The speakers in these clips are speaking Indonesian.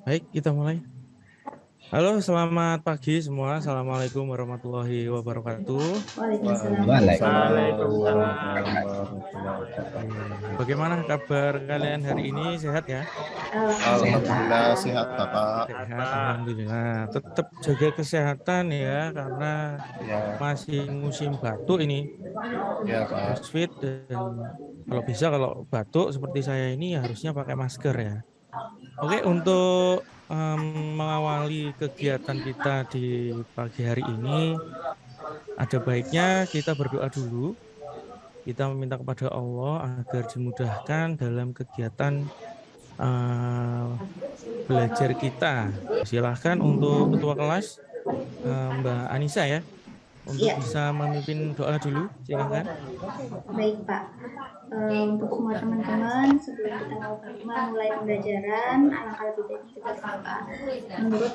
Baik, kita mulai. Halo, selamat pagi semua. Assalamualaikum warahmatullahi wabarakatuh. Waalaikumsalam Waalaikumsalam warahmatullahi Oke. warahmatullahi wabarakatuh. wabarakatuh. Bagaimana kabar kalian hari ini? Sehat ya? Alhamdulillah Alhamdulillah. sehat Bapak. Sehat, Sehat, Pak. alhamdulillah. Tetap jaga kesehatan ya, karena Ya, masih musim batuk ini. ya Harus Pak. fit dan kalau batuk seperti saya ini harusnya pakai masker ya. Oke, untuk mengawali kegiatan kita di pagi hari ini, ada baiknya kita berdoa dulu. Kita meminta kepada Allah agar dimudahkan dalam kegiatan belajar kita. Silahkan untuk ketua kelas Mbak Anissa ya, untuk Ya, bisa memimpin doa dulu. Silahkan. baik Pak. Untuk semua teman-teman, sebelum kita memulai pembelajaran, alangkah lebih baiknya kita berdoa menurut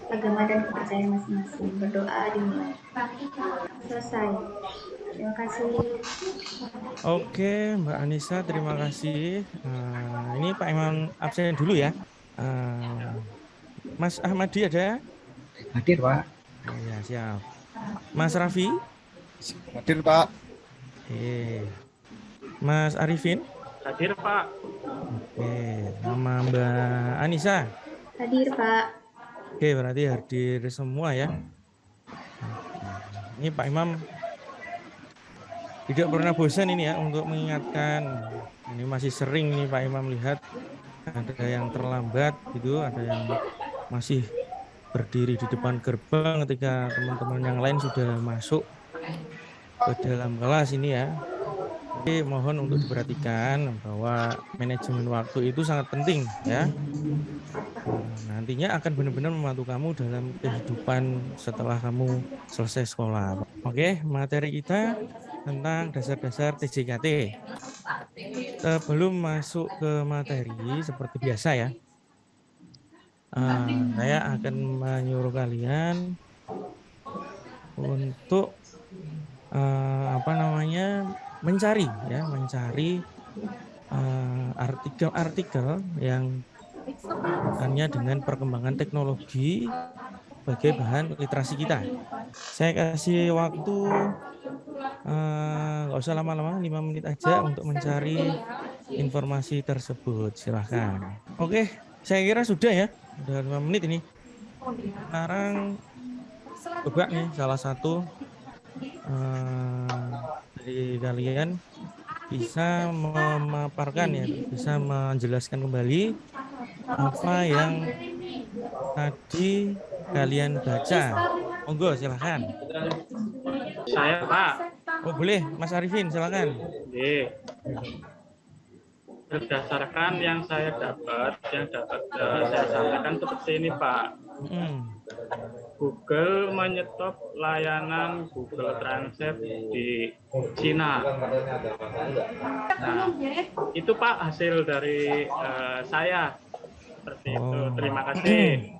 agama dan kepercayaan masing-masing. Berdoa dimulai. Selesai. Terima kasih. Oke, Mbak Anissa, terima kasih. Ini Pak Iman absen dulu ya. Mas Ahmadi ada? Hadir, Pak. Ya, siap. Mas Raffi? Hadir Pak. Mas Arifin? Hadir, Pak. Oke, nama Mbak Anissa? Hadir Pak. Oke, berarti hadir semua ya. Ini Pak Imam tidak pernah bosan ini ya untuk mengingatkan. Ini masih sering nih Pak Imam lihat ada yang terlambat gitu, ada yang masih berdiri di depan gerbang ketika teman-teman yang lain sudah masuk ke dalam kelas ini ya. Jadi mohon untuk diperhatikan bahwa manajemen waktu itu sangat penting ya. Nantinya akan benar-benar membantu kamu dalam kehidupan setelah kamu selesai sekolah. Oke, materi kita tentang dasar-dasar TJKT. Sebelum masuk ke materi seperti biasa ya, saya akan menyuruh kalian untuk mencari artikel-artikel yang kaitannya dengan perkembangan teknologi sebagai bahan literasi kita. Saya kasih waktu nggak usah lama-lama, 5 menit aja untuk mencari informasi tersebut. Silahkan. Oke, saya kira sudah ya, udah 5 menit ini. Sekarang coba nih salah satu dari kalian bisa memaparkan ya, bisa menjelaskan kembali apa yang tadi kalian baca. Monggo silahkan. Saya, Pak. Oh boleh, Mas Arifin silahkan. Oke. Berdasarkan yang saya dapat saya sampaikan seperti ini, Pak. Google menyetop layanan Google Translate di Cina. Nah, itu Pak hasil dari saya. Seperti itu. Terima kasih.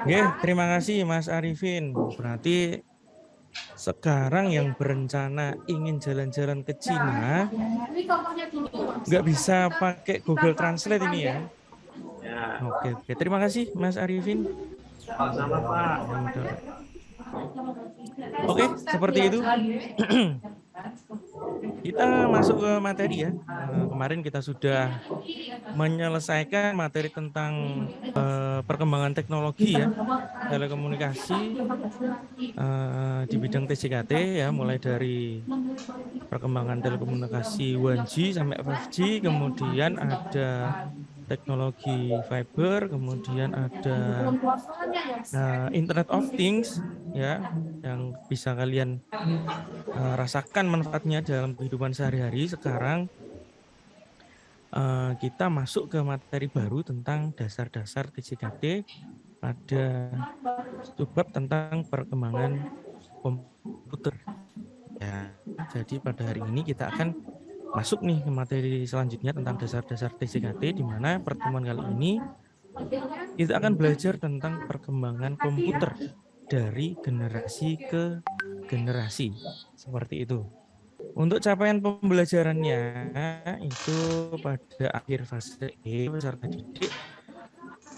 Oke, terima kasih Mas Arifin. Berarti sekarang yang berencana ingin jalan-jalan ke Cina nggak bisa pakai Google Translate ini ya? Ya. Oke. Terima kasih Mas Arifin. Sama-sama, Pak. Oke, seperti itu. Kita masuk ke materi ya. Kemarin kita sudah menyelesaikan materi tentang perkembangan teknologi ya, telekomunikasi di bidang TJKT ya, mulai dari perkembangan telekomunikasi 1G sampai 5G, kemudian ada teknologi fiber, kemudian ada Internet of Things ya, yang bisa kalian rasakan manfaatnya dalam kehidupan sehari-hari. Sekarang kita masuk ke materi baru tentang dasar-dasar TJKT pada subbab tentang perkembangan komputer. Ya, jadi pada hari ini kita akan masuk nih ke materi selanjutnya tentang dasar-dasar TJKT, di mana pertemuan kali ini kita akan belajar tentang perkembangan komputer dari generasi ke generasi. Seperti itu. Untuk capaian pembelajarannya itu pada akhir fase E peserta didik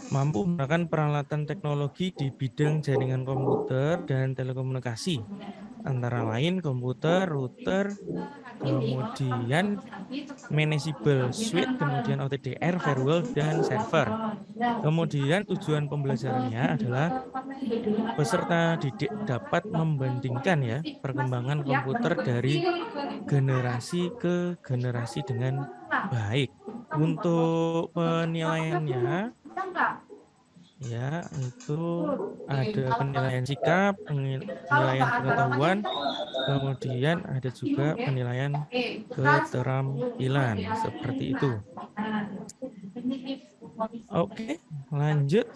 mampu menggunakan peralatan teknologi di bidang jaringan komputer dan telekomunikasi, antara lain komputer, router, kemudian manageable suite, kemudian OTDR, firewall, dan server. Kemudian tujuan pembelajarannya adalah peserta didik dapat membandingkan ya perkembangan komputer dari generasi ke generasi dengan baik. Untuk penilaiannya ya itu ada penilaian sikap, penilaian pengetahuan, kemudian ada juga penilaian keterampilan seperti itu. Oke, lanjut.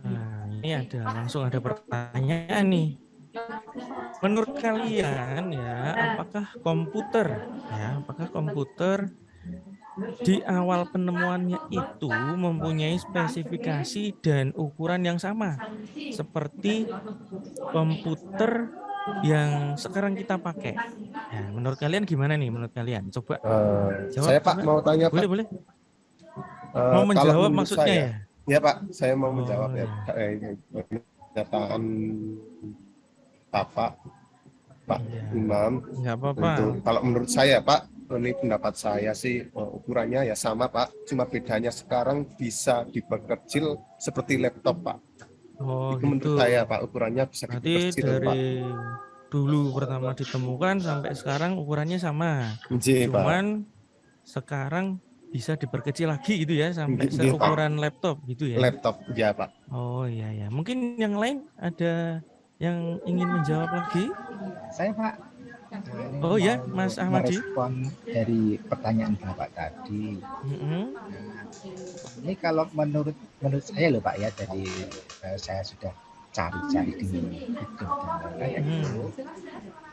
Nah, ini langsung ada pertanyaan nih. Menurut kalian ya, apakah komputer di awal penemuannya itu mempunyai spesifikasi dan ukuran yang sama seperti komputer yang sekarang kita pakai? Ya, menurut kalian gimana nih? Menurut kalian? Coba jawab. Saya Pak mau tanya Pak. Boleh. Mau menjawab maksudnya saya, ya? Ya Pak, saya mau menjawab ya. Pernyataan Bapak, Pak Imam. Nggak apa-apa. Kalau menurut saya Pak, ini pendapat saya sih ukurannya ya sama Pak, cuma bedanya sekarang bisa diperkecil seperti laptop Pak. Oh, itu gitu. Menurut saya Pak, ukurannya bisa diperkecil dari Pak. Dulu pertama ditemukan sampai sekarang ukurannya sama. Cuman Pak, sekarang bisa diperkecil lagi gitu ya sampai seukuran laptop gitu ya. Laptop ya Pak. Oh iya ya. Mungkin yang lain ada yang ingin menjawab lagi? Saya Pak. Oh ya, Mas Ahmadi. Merespon dari pertanyaan Bapak tadi. Ini kalau menurut saya loh Pak ya, jadi saya sudah cari-cari di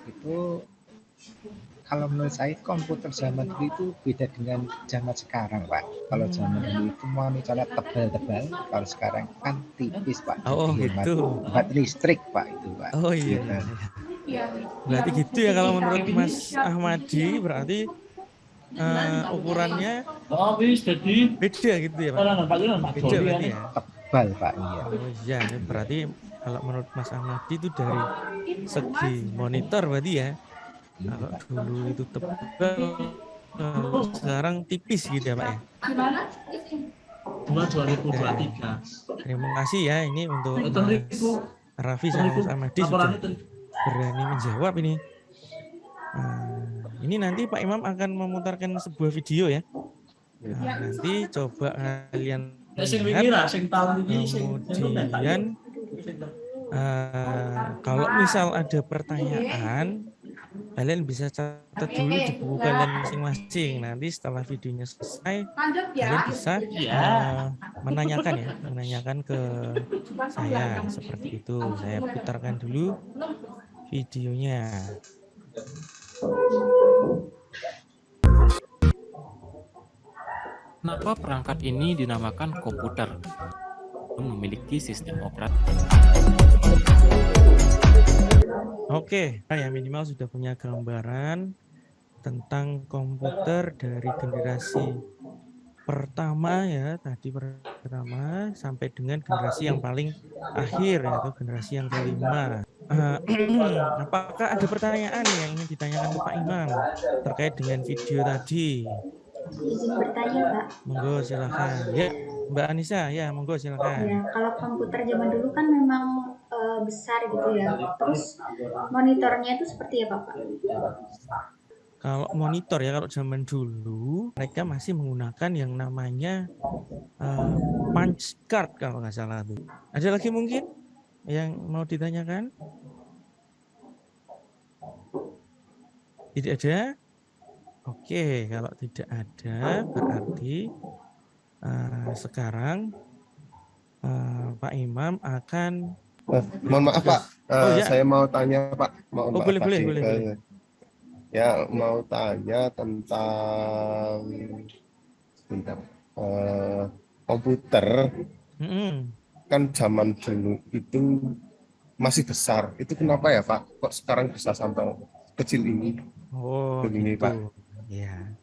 itu kalau menurut saya komputer zaman dulu itu beda dengan zaman sekarang Pak. Kalau zaman dulu itu monitornya tebal-tebal, kalau sekarang kan tipis Pak. Oh gitu. Buat listrik Pak itu Pak. Oh iya. Gitu. Berarti gitu ya kalau menurut Mas Ahmadi, berarti ukurannya beda gitu ya Pak? Beda berarti ya? Tebal Pak, iya. Oh iya, berarti kalau menurut Mas Ahmadi itu dari segi monitor berarti ya? Kalau dulu itu tebal, sekarang tipis gitu ya Pak ya? 2023. Terima kasih ya ini untuk Mas Raffi sama Mas Ahmadi sudah berani menjawab ini. Ini nanti Pak Imam akan memutarkan sebuah video ya. Nanti coba kalian lihat. Kemudian kalau misal ada pertanyaan, kalian bisa catat dulu di buku kalian masing-masing. Nanti setelah videonya selesai, kalian bisa menanyakan ke saya seperti itu. Saya putarkan dulu videonya. Kenapa perangkat ini dinamakan komputer? Memiliki sistem operasi. Oke, ya minimal sudah punya gambaran tentang komputer dari generasi pertama ya, tadi pertama sampai dengan generasi yang paling akhir yaitu generasi yang kelima. Apakah ada pertanyaan yang ingin ditanyakan ke Pak Imam terkait dengan video tadi? Izin bertanya Pak. Monggo silakan. Ya, Mbak Anissa, ya monggo silakan. Ya, kalau komputer zaman dulu kan memang besar gitu ya. Terus monitornya itu seperti apa Pak? Kalau monitor ya, kalau zaman dulu mereka masih menggunakan yang namanya punch card kalau nggak salah tuh. Ada lagi mungkin yang mau ditanyakan? Tidak ada? Oke, kalau tidak ada berarti sekarang Pak Imam akan mohon maaf Pak, ya. Saya mau tanya Pak. Mohon maaf, boleh. Ya, mau tanya tentang komputer. Kan zaman dulu itu masih besar. Itu kenapa ya Pak? Kok sekarang bisa sampai kecil ini? Oh, begini gitu. Pak. Ya.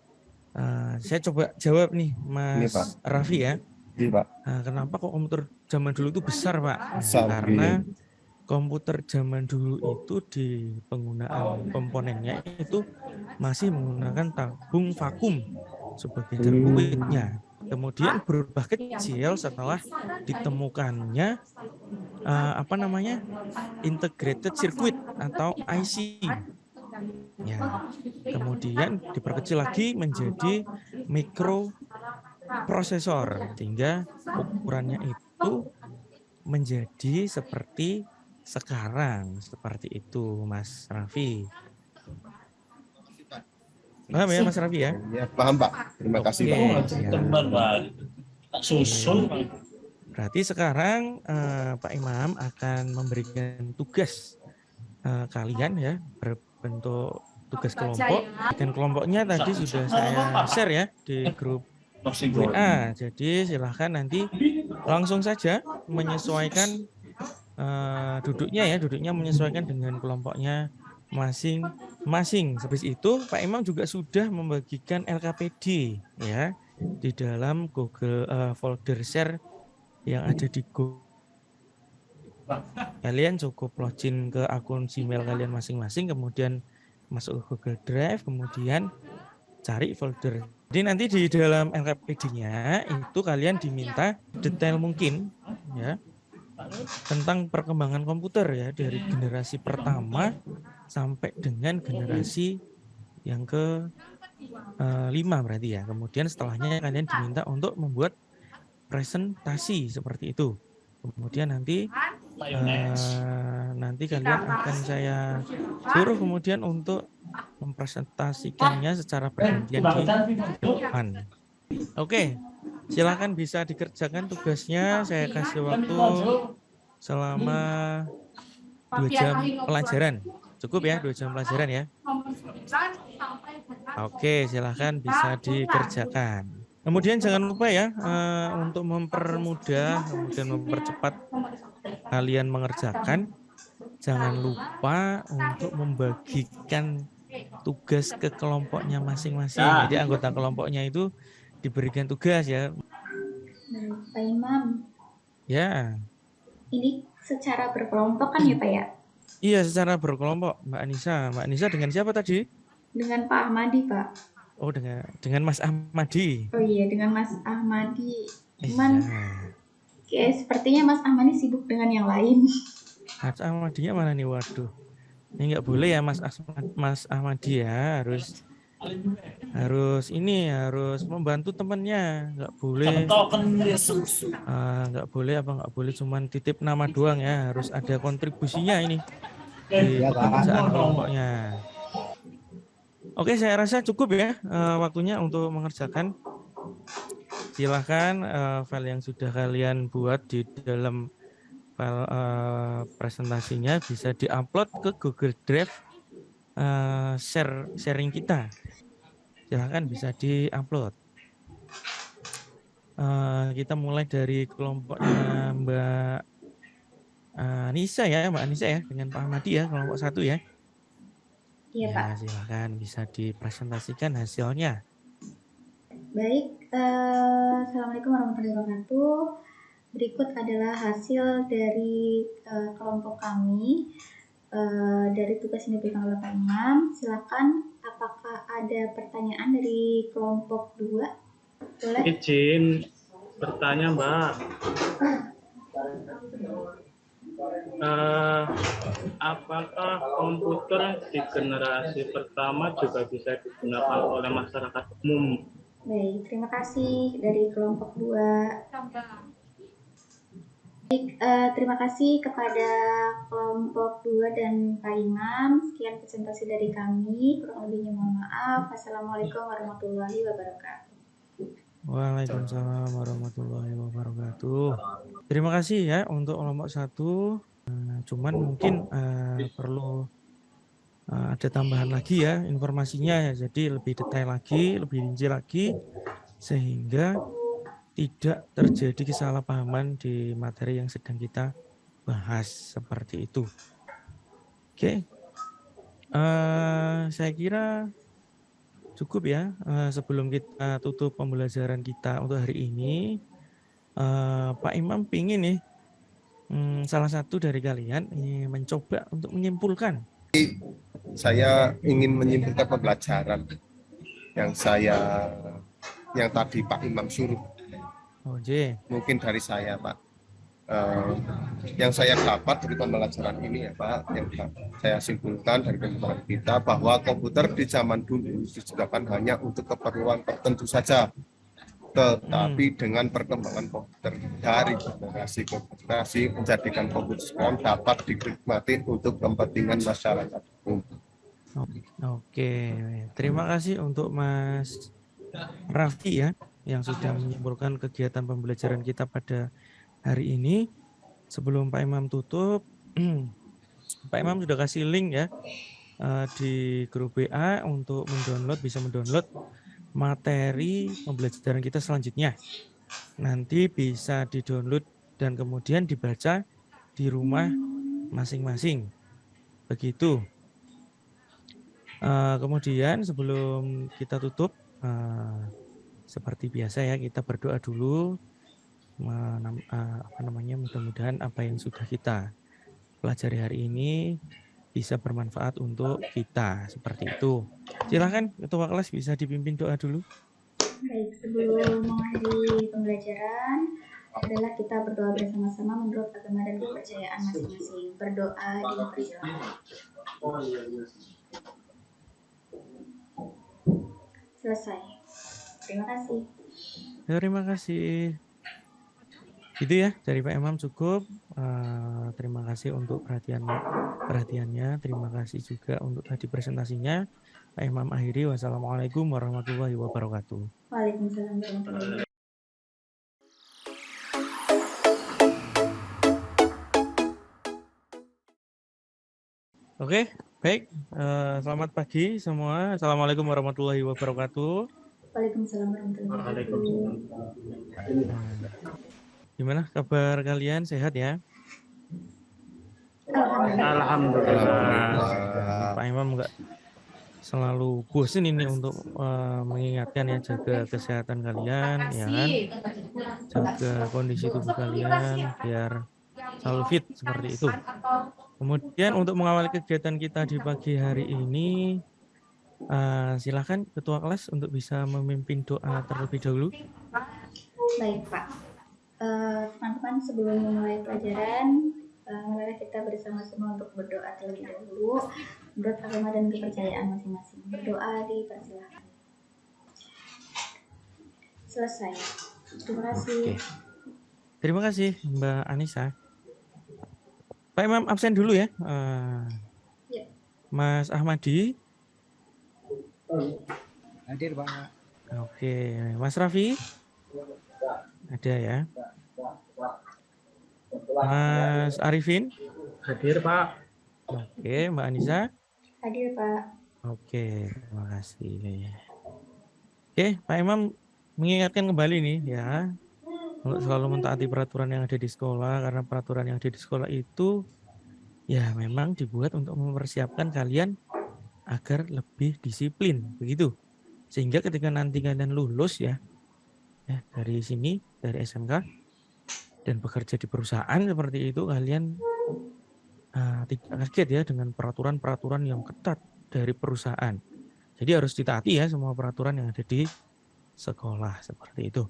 Saya coba jawab nih Mas Raffi ya. Iya, Pak. Nah, kenapa kok komputer zaman dulu itu besar, Pak? Nah, Besar, karena iya. komputer zaman dulu itu di penggunaan komponennya itu masih menggunakan tabung vakum sebagai sirkuitnya. Kemudian berubah kecil setelah ditemukannya integrated circuit atau IC. Ya, kemudian diperkecil lagi menjadi mikroprosesor sehingga ukurannya itu menjadi seperti sekarang, seperti itu, Mas Raffi. Paham ya, Mas Raffi ya? Ya, paham, Pak. Terima kasih, Pak. Oke. Berarti sekarang Pak Imam akan memberikan tugas kalian ya, berbentuk tugas kelompok. Dan kelompoknya tadi sudah saya share ya di grup WA. Jadi silahkan nanti langsung saja menyesuaikan duduknya menyesuaikan dengan kelompoknya masing-masing. Habis itu Pak Imam juga sudah membagikan LKPD ya di dalam Google folder share yang ada di Google. Kalian cukup login ke akun Gmail kalian masing-masing, kemudian masuk ke Google Drive, kemudian cari folder. Jadi nanti di dalam LKPD-nya itu kalian diminta detail mungkin ya tentang perkembangan komputer ya dari generasi pertama sampai dengan generasi yang ke 5 berarti ya. Kemudian setelahnya kalian diminta untuk membuat presentasi seperti itu. Kemudian nanti kalian akan saya suruh kemudian untuk mempresentasikannya secara bergantian di depan. Oke, silakan bisa dikerjakan tugasnya. Saya kasih waktu selama 2 jam pelajaran. Cukup ya 2 jam pelajaran ya. Oke, silakan bisa dikerjakan. Kemudian jangan lupa ya untuk mempermudah, kemudian mempercepat kalian mengerjakan, jangan lupa untuk membagikan tugas ke kelompoknya masing-masing. Jadi anggota kelompoknya itu diberikan tugas ya. Pak Imam. Ya. Ini secara berkelompok kan ya Pak ya? Iya, secara berkelompok, Mbak Anissa. Mbak Anissa dengan siapa tadi? Dengan Pak Ahmadi, Pak. Oh, dengan Mas Ahmadi. Oh iya, dengan Mas Ahmadi. Cuman kayak sepertinya Mas Ahmadi sibuk dengan yang lain. Mas Ahmadinya mana nih? Waduh. Ini nggak boleh ya Mas Ahmadi ya, harus membantu temannya, nggak boleh cuman titip nama doang ya, harus ada kontribusinya ini di pekerjaan kelompoknya. Oke, saya rasa cukup ya waktunya untuk mengerjakan. Silahkan file yang sudah kalian buat di dalam file presentasinya bisa diupload ke Google Drive sharing kita. Silahkan bisa diupload. Kita mulai dari kelompoknya Mbak Anissa ya, dengan Pak Ahmadi ya, kelompok 1 ya. Iya, Pak. Silahkan bisa dipresentasikan hasilnya. Baik, Assalamualaikum warahmatullahi wabarakatuh. Berikut adalah hasil dari kelompok kami dari tugas yang diberikan oleh Pak Imam. Silakan, apakah ada pertanyaan dari kelompok 2? Boleh? Izin bertanya, Mbak. Apakah komputer di generasi pertama juga bisa digunakan oleh masyarakat umum? Baik, terima kasih dari kelompok 2. Baik, terima kasih kepada kelompok 2 dan Pak Imam. Sekian presentasi dari kami. Kurang lebihnya mohon maaf. Assalamualaikum warahmatullahi wabarakatuh. Waalaikumsalam warahmatullahi wabarakatuh. Terima kasih ya untuk kelompok 1. Cuman mungkin perlu ada tambahan lagi ya informasinya ya. Jadi lebih detail lagi, lebih rinci lagi sehingga tidak terjadi kesalahpahaman di materi yang sedang kita bahas seperti itu. Oke. Saya kira cukup ya sebelum kita tutup pembelajaran kita untuk hari ini. Pak Imam pingin nih salah satu dari kalian mencoba untuk menyimpulkan. Saya ingin menyimpulkan pembelajaran yang tadi Pak Imam suruh. Oh, J. Mungkin dari saya, Pak. Yang saya dapat dari pembelajaran ini ya Pak, yang saya simpulkan dari pembelajaran kita bahwa komputer di zaman dulu diciptakan hanya untuk keperluan tertentu saja. Tetapi dengan perkembangan komputer dari generasi ke generasi menjadikan komputer sekarang dapat dinikmati untuk kepentingan masyarakat umum. Oke, terima kasih untuk Mas Raffi ya yang sudah menyimpulkan kegiatan pembelajaran kita pada hari ini. Sebelum Pak Imam tutup, Pak Imam sudah kasih link ya di grup WA untuk bisa mendownload materi pembelajaran kita selanjutnya. Nanti bisa di-download dan kemudian dibaca di rumah masing-masing. Begitu. Kemudian sebelum kita tutup, seperti biasa ya, kita berdoa dulu. Mudah-mudahan apa yang sudah kita pelajari hari ini bisa bermanfaat untuk kita, seperti itu. Silakan Ketua kelas bisa dipimpin doa dulu. Baik, sebelum mengakhiri pembelajaran adalah kita berdoa bersama-sama menurut agama dan kepercayaan masing-masing. Berdoa dipersilakan. Selesai. Terima kasih. Terima kasih. Itu ya dari Pak Imam cukup. Terima kasih untuk perhatiannya. Terima kasih juga untuk tadi presentasinya. Pak Imam akhiri. Wassalamualaikum warahmatullahi wabarakatuh. Waalaikumsalam warahmatullahi wabarakatuh. Oke, baik. Selamat pagi semua. Assalamualaikum warahmatullahi wabarakatuh. Waalaikumsalam warahmatullahi wabarakatuh. Gimana kabar kalian? Sehat ya? Alhamdulillah. Pak Imam enggak selalu bosan ini untuk mengingatkan ya, jaga kesehatan kalian ya kan, jaga kondisi tubuh kalian biar selalu fit seperti itu. Kemudian untuk mengawali kegiatan kita di pagi hari ini, silakan Ketua kelas untuk bisa memimpin doa terlebih dahulu. Baik Pak. Teman-teman, sebelum memulai pelajaran, marilah kita bersama-sama untuk berdoa terlebih dahulu menurut agama dan kepercayaan masing-masing. Berdoa dipersilakan. Selesai. Terima kasih. Oke. Terima kasih Mbak Anissa. Pak Imam absen dulu ya. Ya. Mas Ahmadi. Hadir Pak. Oke, Mas Raffi. Ada ya. Mas Arifin. Hadir Pak. Oke, Mbak Anissa. Hadir Pak. Oke, terima kasih. Oke, Pak Imam mengingatkan kembali nih ya, untuk selalu mentaati peraturan yang ada di sekolah, karena peraturan yang ada di sekolah itu ya memang dibuat untuk mempersiapkan kalian agar lebih disiplin, begitu. Sehingga ketika nanti kalian lulus ya dari sini, dari SMK, dan bekerja di perusahaan seperti itu, kalian tidak kaget ya dengan peraturan-peraturan yang ketat dari perusahaan. Jadi harus ditaati ya semua peraturan yang ada di sekolah seperti itu.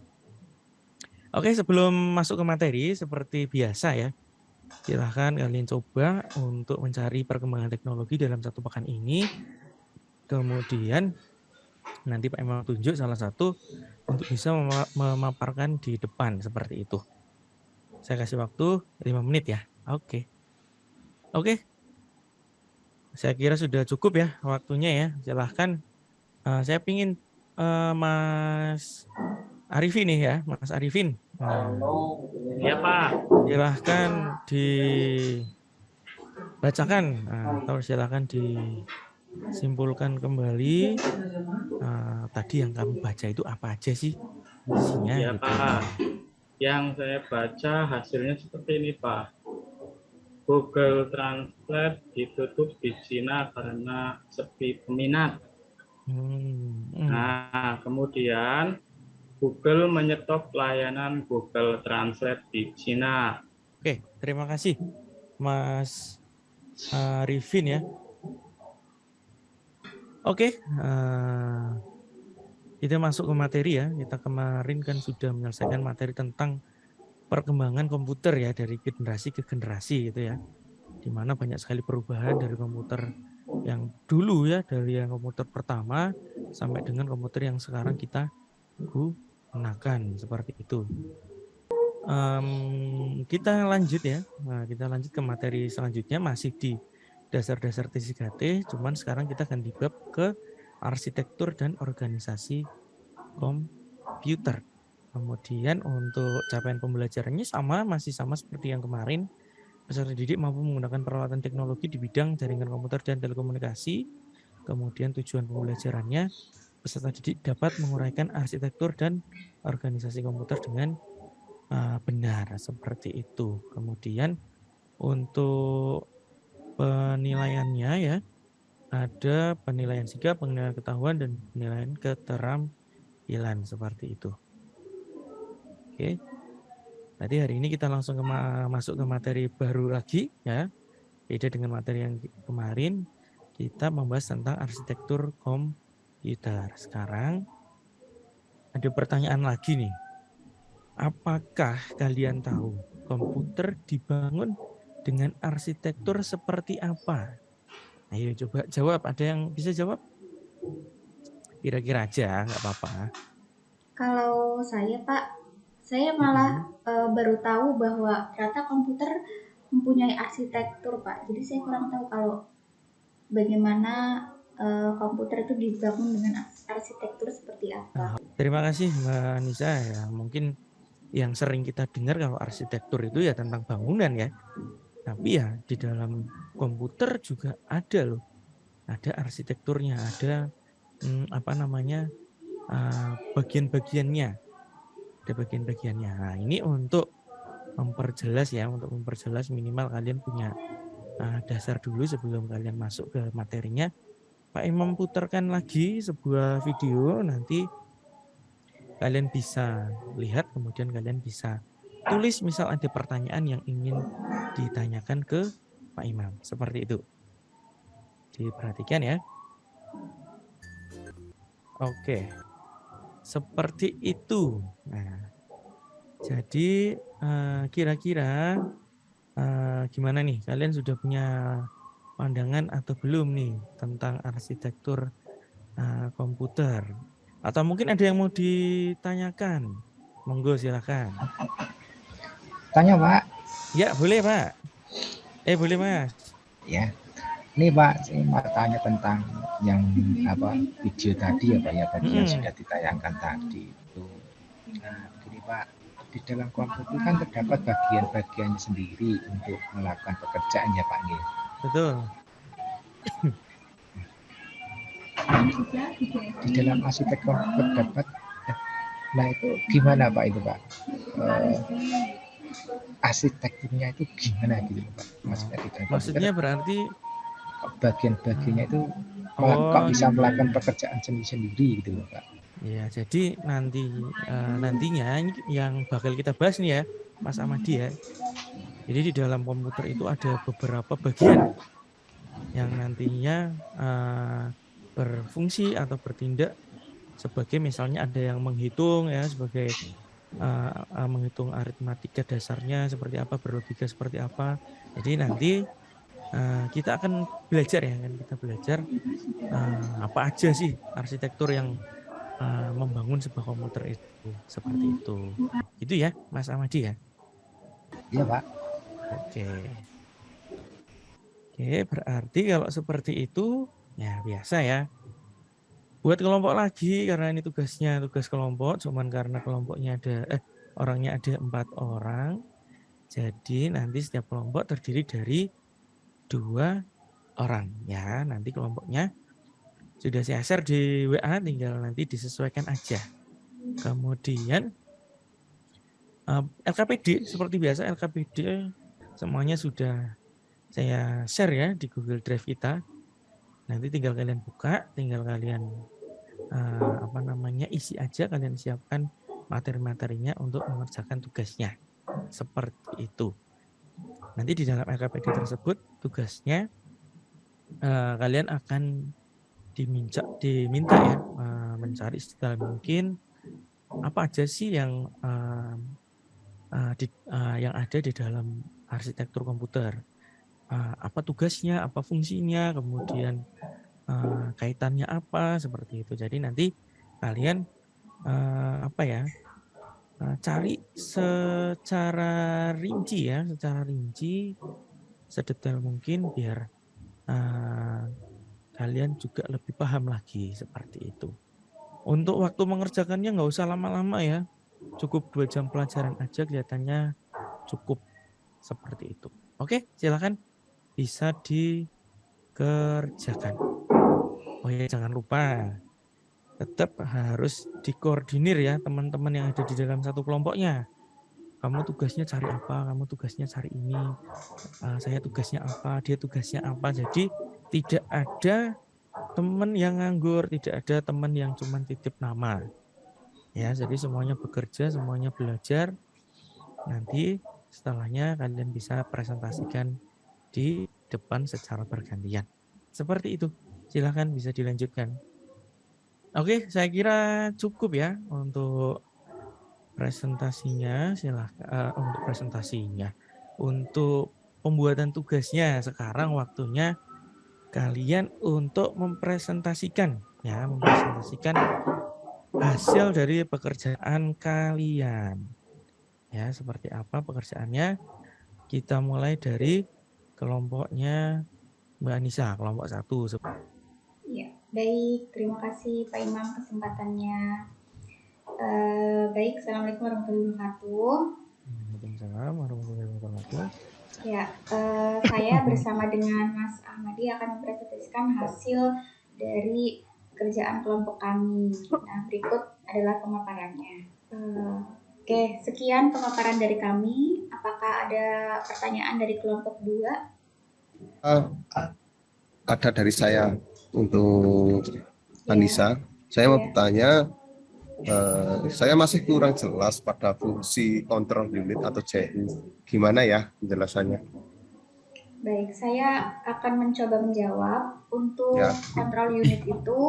Oke, sebelum masuk ke materi seperti biasa ya, silahkan kalian coba untuk mencari perkembangan teknologi dalam satu pekan ini. Kemudian nanti Pak Imam tunjuk salah satu untuk bisa memaparkan di depan seperti itu. Saya kasih waktu 5 menit ya. Oke. Saya kira sudah cukup ya waktunya ya. Silahkan. Saya ingin Mas Arifin nih ya, Mas Arifin. Ya Pak. Silahkan dibacakan atau silahkan disimpulkan kembali tadi yang kamu baca itu apa aja sih isinya? Ya gitu. Pak. Yang saya baca hasilnya seperti ini Pak. Google Translate ditutup di Cina karena sepi peminat. Nah, kemudian Google menyetop layanan Google Translate di Cina. Oke, terima kasih Mas Rifin ya. Oke, kita masuk ke materi ya. Kita kemarin kan sudah menyelesaikan materi tentang perkembangan komputer ya dari generasi ke generasi gitu ya. Di mana banyak sekali perubahan dari komputer yang dulu ya, dari yang komputer pertama sampai dengan komputer yang sekarang kita gunakan seperti itu. Kita lanjut ya. Nah, kita lanjut ke materi selanjutnya masih di dasar-dasar T3T, cuman sekarang kita akan di bab ke arsitektur dan organisasi komputer. Kemudian untuk capaian pembelajarannya masih sama seperti yang kemarin. Peserta didik mampu menggunakan peralatan teknologi di bidang jaringan komputer dan telekomunikasi. Kemudian tujuan pembelajarannya, peserta didik dapat menguraikan arsitektur dan organisasi komputer dengan benar, seperti itu. Kemudian untuk penilaiannya ya, ada penilaian sikap, penilaian ketahuan, dan penilaian keterampilan, seperti itu. Oke. Tadi hari ini kita langsung masuk ke materi baru lagi ya. Beda dengan materi yang kemarin, kita membahas tentang arsitektur komputer. Sekarang ada pertanyaan lagi nih. Apakah kalian tahu komputer dibangun dengan arsitektur seperti apa? Ayo coba jawab. Ada yang bisa jawab? Kira-kira aja, nggak apa-apa. Kalau saya Pak, saya malah baru tahu bahwa ternyata komputer mempunyai arsitektur Pak. Jadi saya kurang tahu kalau bagaimana komputer itu dibangun dengan arsitektur seperti apa. Terima kasih Mbak Nisa ya. Mungkin yang sering kita dengar kalau arsitektur itu ya tentang bangunan ya. Tapi ya di dalam komputer juga ada loh. Ada arsitekturnya, ada bagian-bagiannya. Ada bagian-bagiannya. Nah, ini untuk memperjelas minimal kalian punya dasar dulu sebelum kalian masuk ke materinya. Pak Imam putarkan lagi sebuah video, nanti kalian bisa lihat, kemudian kalian bisa tulis misal ada pertanyaan yang ingin ditanyakan ke Pak Imam. Seperti itu. Diperhatikan ya. Oke. Seperti itu. Nah, jadi kira-kira gimana nih? Kalian sudah punya pandangan atau belum nih tentang arsitektur komputer? Atau mungkin ada yang mau ditanyakan? Monggo silakan. Tanya Pak. Ya boleh Pak. Boleh Mas. Ya. Ini Pak, saya mau tanya tentang yang video tadi ya Pak ya, tadi yang sudah ditayangkan tadi itu. Nah, begini Pak, di dalam komputer kan terdapat bagian-bagiannya sendiri untuk melakukan pekerjaan ya Pak. Betul. Di dalam arsitektur terdapat, nah itu gimana Pak itu Pak? Arsitekturnya itu gimana gitu Pak? Maksudnya berarti bagian-bagiannya itu kok bisa melakukan pekerjaan sendiri gitu loh Pak. Ya, jadi nantinya yang bakal kita bahas nih ya, Mas Amadi ya. Jadi di dalam komputer itu ada beberapa bagian yang nantinya berfungsi atau bertindak sebagai misalnya ada yang menghitung ya, sebagai menghitung aritmatika dasarnya seperti apa, berlogika seperti apa. Jadi nanti kita akan belajar ya, kita belajar apa aja sih arsitektur yang membangun sebuah komputer itu, seperti itu. Gitu ya, Mas Amadi ya? Iya Pak. Oke, berarti kalau seperti itu ya biasa ya. Buat kelompok lagi karena ini tugas kelompok, cuman karena kelompoknya orangnya ada 4 orang. Jadi nanti setiap kelompok terdiri dari 2 orang ya. Nanti kelompoknya sudah saya share di WA, tinggal nanti disesuaikan aja. Kemudian LKPD seperti biasa, LKPD semuanya sudah saya share ya di Google Drive kita. Nanti tinggal kalian buka, tinggal kalian isi aja, kalian siapkan materi-materinya untuk mengerjakan tugasnya. Seperti itu. Nanti di dalam LKPD tersebut tugasnya kalian akan diminta ya mencari sedetail mungkin apa aja sih yang yang ada di dalam arsitektur komputer. Apa tugasnya, apa fungsinya, kemudian kaitannya apa, seperti itu. Jadi nanti kalian cari secara rinci ya, sedetail mungkin biar kalian juga lebih paham lagi seperti itu. Untuk waktu mengerjakannya nggak usah lama-lama ya, cukup 2 jam pelajaran aja kelihatannya cukup seperti itu. Oke, silakan bisa dikerjakan. Oh ya, jangan lupa tetap harus dikoordinir ya teman-teman yang ada di dalam satu kelompoknya. Kamu tugasnya cari apa, kamu tugasnya cari ini, saya tugasnya apa, dia tugasnya apa. Jadi tidak ada teman yang nganggur, tidak ada teman yang cuma titip nama. Ya, jadi semuanya bekerja, semuanya belajar. Nanti setelahnya kalian bisa presentasikan di depan secara bergantian. Seperti itu. Silahkan bisa dilanjutkan. Oke, saya kira cukup ya untuk presentasinya. Silahkan untuk presentasinya. Untuk pembuatan tugasnya, sekarang waktunya kalian untuk mempresentasikan hasil dari pekerjaan kalian. Ya, seperti apa pekerjaannya? Kita mulai dari kelompoknya Mbak Anissa, kelompok 1. Ya, baik. Terima kasih Pak Imam kesempatannya. Baik, Assalamualaikum warahmatullahi wabarakatuh. Waalaikumsalam warahmatullahi wabarakatuh. Ya, saya bersama dengan Mas Ahmadi akan mempresentasikan hasil dari kerjaan kelompok kami. Nah, berikut adalah pemaparannya. Oke, sekian pemaparan dari kami. Apakah ada pertanyaan dari kelompok 2? Ada dari saya untuk Anissa. Saya mau bertanya, saya masih kurang jelas pada fungsi control unit atau CU. Gimana ya penjelasannya? Baik, saya akan mencoba menjawab. Untuk control unit itu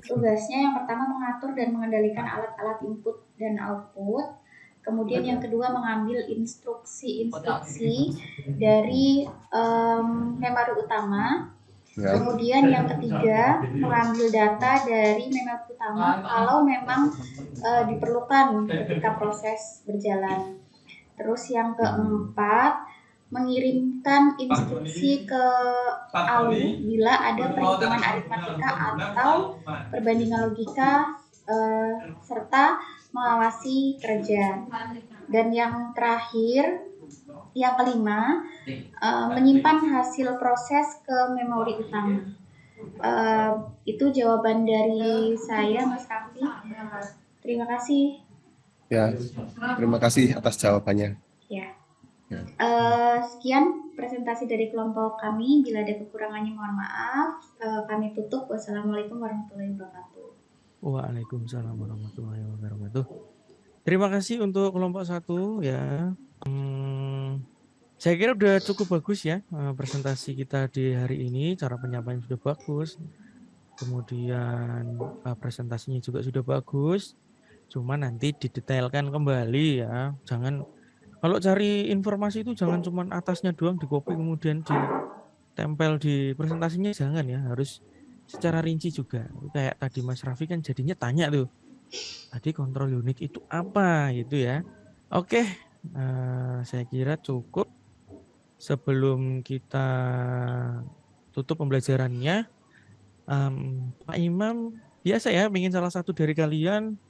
tugasnya yang pertama mengatur dan mengendalikan alat-alat input dan output. Kemudian yang kedua mengambil instruksi-instruksi dari memori utama. Kemudian yang ketiga mengambil data dari memori utama kalau memang diperlukan ketika proses berjalan. Terus yang keempat mengirimkan instruksi ke ALU bila ada perhitungan aritmatika atau perbandingan logika serta mengawasi kerja. Dan yang terakhir, yang kelima, menyimpan hasil proses ke memori utama. Itu jawaban dari saya, Mas Raffi. Terima kasih. Ya, terima kasih atas jawabannya. Ya. Sekian presentasi dari kelompok kami. Bila ada kekurangannya mohon maaf. Kami tutup. Wassalamualaikum warahmatullahi wabarakatuh. Waalaikumsalam warahmatullahi wabarakatuh. Terima kasih untuk kelompok 1 ya. Saya kira udah cukup bagus ya presentasi kita di hari ini. Cara penyampaian sudah bagus. Kemudian presentasinya juga sudah bagus. Cuma nanti didetailkan kembali ya. Jangan kalau cari informasi itu jangan cuma atasnya doang di copy kemudian ditempel di presentasinya, jangan ya, harus secara rinci juga. Kayak tadi Mas Raffi kan jadinya tanya tuh, tadi kontrol unit itu apa gitu ya. Oke, saya kira cukup. Sebelum kita tutup pembelajarannya, Pak Imam biasa ya, ingin salah satu dari kalian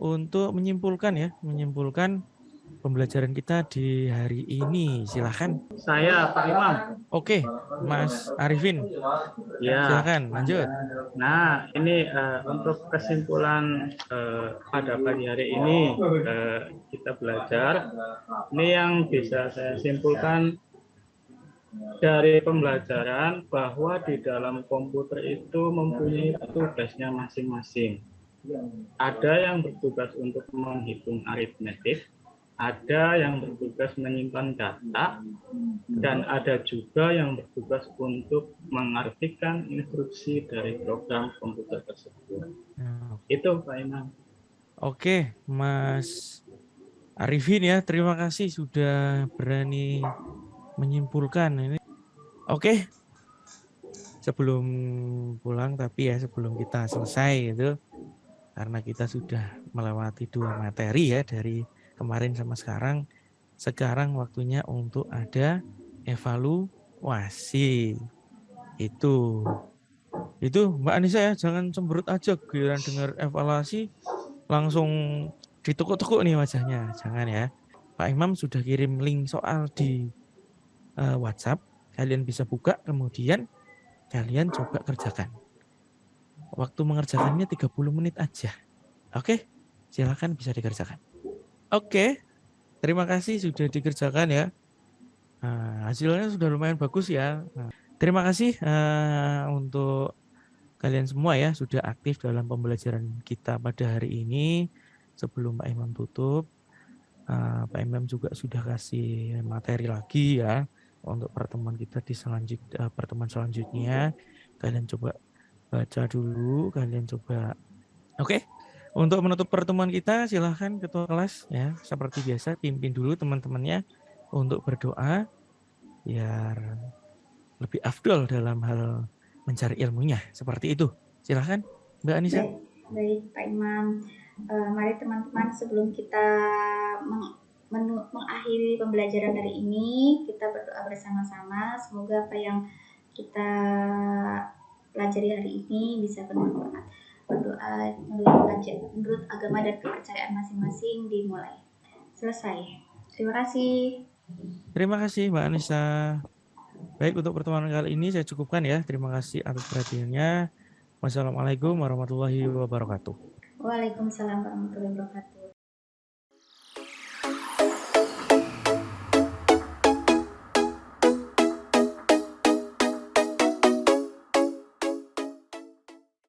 untuk menyimpulkan pembelajaran kita di hari ini. Silahkan. Saya Pak Imam. Oke, Mas Arifin. Ya. Silakan, lanjut. Nah, ini untuk kesimpulan pada pagi hari ini kita belajar. Ini yang bisa saya simpulkan dari pembelajaran bahwa di dalam komputer itu mempunyai tugasnya masing-masing. Ada yang bertugas untuk menghitung aritmetik, ada yang bertugas menyimpan data, dan ada juga yang bertugas untuk mengartikan instruksi dari program komputer tersebut. Nah, Itu Pak Imam. oke, Mas Arifin ya, terima kasih sudah berani menyimpulkan ini. Oke, sebelum pulang tapi ya sebelum kita selesai itu, karena kita sudah melewati 2 materi ya dari kemarin sama sekarang waktunya untuk ada evaluasi. Itu Mbak Anissa ya, jangan cemberut aja giliran dengar evaluasi langsung ditukuk-tukuk nih wajahnya, jangan ya. Pak Imam sudah kirim link soal di WhatsApp, kalian bisa buka kemudian kalian coba kerjakan. Waktu mengerjakannya 30 menit aja. Oke, silakan bisa dikerjakan. Oke, terima kasih sudah dikerjakan ya. Nah, hasilnya sudah lumayan bagus ya. Nah, terima kasih untuk kalian semua ya sudah aktif dalam pembelajaran kita pada hari ini. Sebelum Pak Imam tutup, Pak Imam juga sudah kasih materi lagi ya untuk pertemuan kita di pertemuan selanjutnya. Kalian coba baca dulu, kalian coba. Oke. Untuk menutup pertemuan kita, silahkan ketua kelas ya, seperti biasa pimpin dulu teman-temannya untuk berdoa biar lebih afdol dalam hal mencari ilmunya. Seperti itu. Silahkan Mbak Anissa. Baik Pak Imam. Mari teman-teman sebelum kita mengakhiri pembelajaran hari ini, kita berdoa bersama-sama. Semoga apa yang kita pelajari hari ini bisa bermanfaat. Berdoa menurut agama dan kepercayaan masing-masing dimulai. Selesai. Terima kasih. Terima kasih Mbak Anissa. Baik, untuk pertemuan kali ini saya cukupkan ya. Terima kasih atas perhatiannya. Wassalamualaikum warahmatullahi wabarakatuh. Waalaikumsalam warahmatullahi wabarakatuh.